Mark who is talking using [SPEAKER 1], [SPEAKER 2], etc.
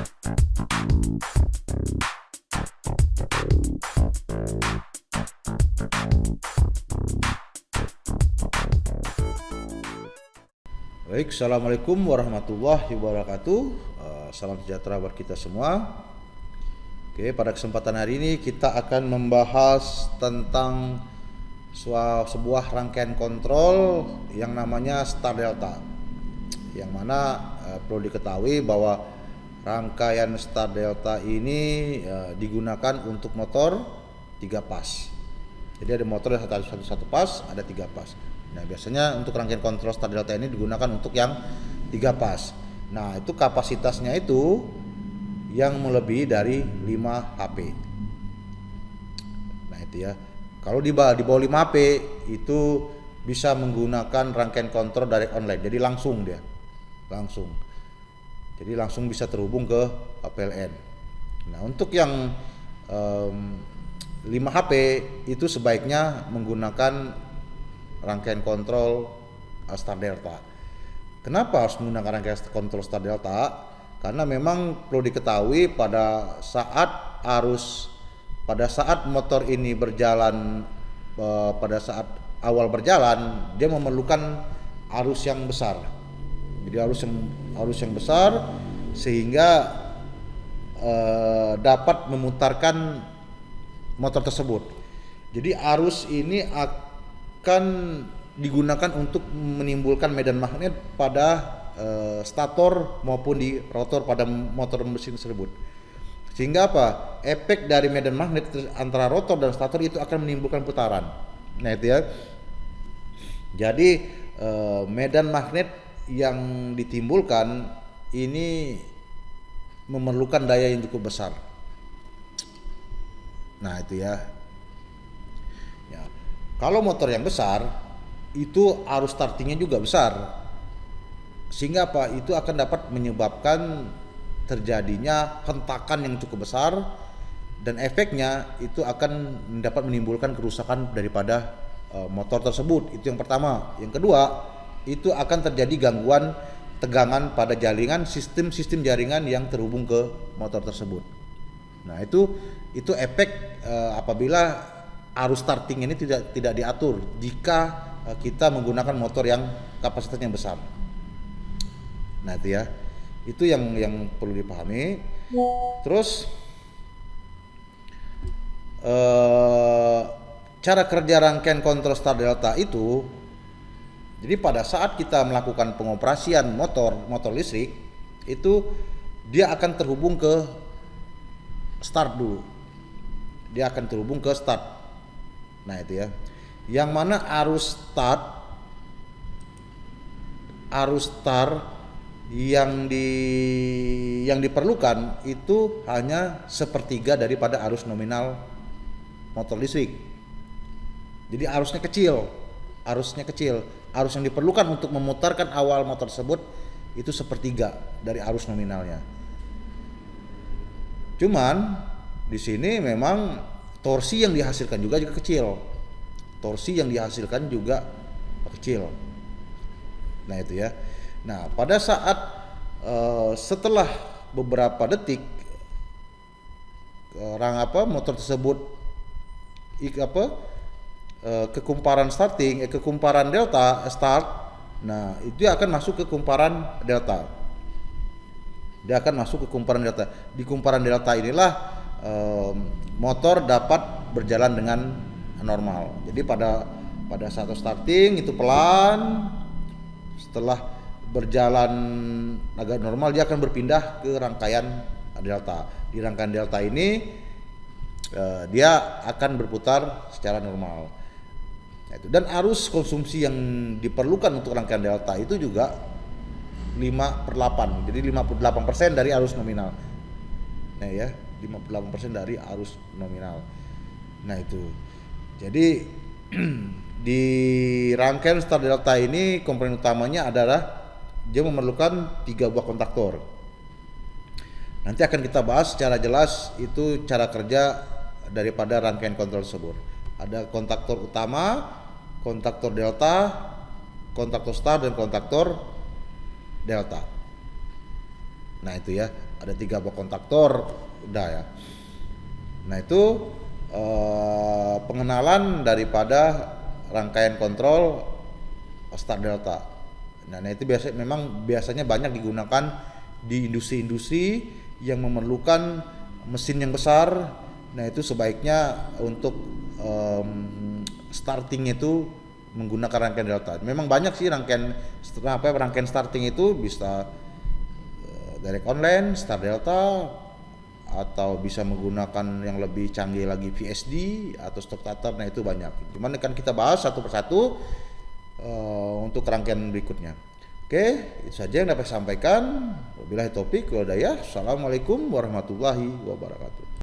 [SPEAKER 1] Baik, assalamualaikum warahmatullahi wabarakatuh. Salam sejahtera buat kita semua. Oke, pada kesempatan hari ini kita akan membahas tentang sebuah rangkaian kontrol yang namanya Star Delta. Yang mana perlu diketahui bahwa rangkaian Star Delta ini digunakan untuk motor 3 pas. Jadi ada motor yang satu pas, ada 3 pas. Nah, biasanya untuk rangkaian kontrol Star Delta ini digunakan untuk yang 3 pas. Nah, itu kapasitasnya itu yang melebihi dari 5 HP. Nah, itu ya. Kalau di bawah 5 HP itu bisa menggunakan rangkaian kontrol direct online. Jadi langsung dia. Jadi langsung bisa terhubung ke PLN. Nah, untuk yang 5 HP itu sebaiknya menggunakan rangkaian kontrol Star Delta. Kenapa harus menggunakan rangkaian kontrol Star Delta? Karena memang perlu diketahui pada saat motor ini berjalan, pada saat awal berjalan dia memerlukan arus yang besar. Jadi arus yang besar sehingga dapat memutarkan motor tersebut. Jadi arus ini akan digunakan untuk menimbulkan medan magnet pada stator maupun di rotor pada motor mesin tersebut. Sehingga apa? Efek dari medan magnet antara rotor dan stator itu akan menimbulkan putaran. Nah, itu ya. Jadi medan magnet yang ditimbulkan ini memerlukan daya yang cukup besar. Nah, itu ya. Kalau motor yang besar itu arus startingnya juga besar, sehingga apa? Itu akan dapat menyebabkan terjadinya hentakan yang cukup besar dan efeknya itu akan dapat menimbulkan kerusakan daripada motor tersebut. Itu yang pertama. Yang kedua, itu akan terjadi gangguan tegangan pada jaringan sistem jaringan yang terhubung ke motor tersebut. Nah, itu efek apabila arus starting ini tidak diatur jika kita menggunakan motor yang kapasitasnya besar. Nah, itu ya. Itu yang perlu dipahami. Terus cara kerja rangkaian kontrol Star Delta itu, jadi pada saat kita melakukan pengoperasian motor listrik itu dia akan terhubung ke start dulu. Dia akan terhubung ke start. Nah, itu ya. Yang mana arus start yang diperlukan itu hanya sepertiga daripada arus nominal motor listrik. Jadi arusnya kecil. Arus yang diperlukan untuk memutarkan awal motor tersebut itu sepertiga dari arus nominalnya. Cuman di sini memang torsi yang dihasilkan juga kecil. Nah, itu ya. Nah, pada saat setelah beberapa detik motor tersebut kekumparan delta start. Nah, itu akan masuk ke kumparan delta. Di kumparan delta inilah motor dapat berjalan dengan normal. Jadi pada saat starting itu pelan, setelah berjalan agak normal dia akan berpindah ke rangkaian delta. Di rangkaian delta ini dia akan berputar secara normal. Dan arus konsumsi yang diperlukan untuk rangkaian delta itu juga 5/8. Jadi 58% dari arus nominal. Nah, ya, 58% dari arus nominal. Nah, itu. Jadi di rangkaian Star Delta ini komponen utamanya adalah dia memerlukan 3 buah kontaktor. Nanti akan kita bahas secara jelas itu cara kerja daripada rangkaian kontrol tersebut. Ada kontaktor utama, kontaktor delta, kontaktor star dan kontaktor delta. Nah itu ya, ada 3 blok kontaktor, udah ya. Nah itu pengenalan daripada rangkaian kontrol start delta. Nah itu biasanya banyak digunakan di industri-industri yang memerlukan mesin yang besar. Nah itu sebaiknya untuk starting itu menggunakan rangkaian delta. Memang banyak sih rangkaian starting itu bisa direct online, start delta, atau bisa menggunakan yang lebih canggih lagi VSD atau stock starter. Nah itu banyak. Cuman kan kita bahas satu persatu untuk rangkaian berikutnya. Oke, itu saja yang dapat saya sampaikan. Wabillahi taufik wal hidayah. Assalamualaikum warahmatullahi wabarakatuh.